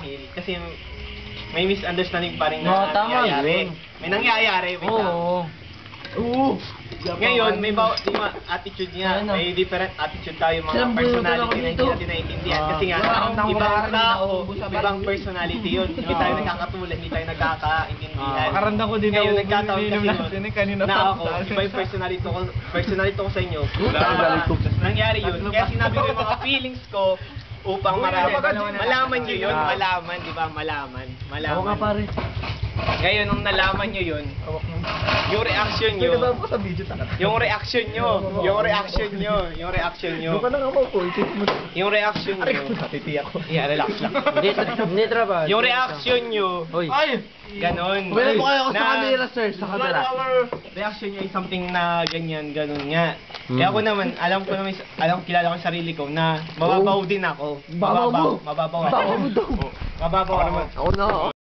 marahil kasi may misunderstanding pa rin Oo, na tama nangyayari. yun. May nangyayari, wait lang. Oo. Ngayon, may attitude niya, Ano? may different attitude tayo, mga Ilang buwan na personality na hindi natin naiintindihan. Kasi nga, ibang tao, ibang personality yun. Hindi tayo nagkakatulad, hindi tayo nagkakaintindihan. Pakarandang ko din Ngayon, ako, nagkataon ininom kasi natin nun, eh, kanina na pa. ako, iba yung personality ko sa inyo. Galit ko. Nangyari yun. Kaya sinabi ko yung mga feelings ko upang malaman nyo yun, malaman, di ba? Malaman. Ako nga pare. Ngayon, nung nalaman nyo yun, yung reaction nyo, sa video takat. yung reaction nyo, yung reaction nyo, yung reaction nyo, Doon ka na nga po, isip mo. yung reaction Aray nyo, ko, natitiyak ko. yeah, relax lang. Hindi traba. Yung reaction nyo, Oy. ganon. Pwede po kayo ako sa Na- camera, sir, sa camera. Reaction nyo is something na ganyan, ganon nga. Kaya ako naman, kilala ko yung sarili ko na mababaw din ako. Mababaw mo. Mababaw ako. Mababaw mo daw. Mababaw ako. Ako na.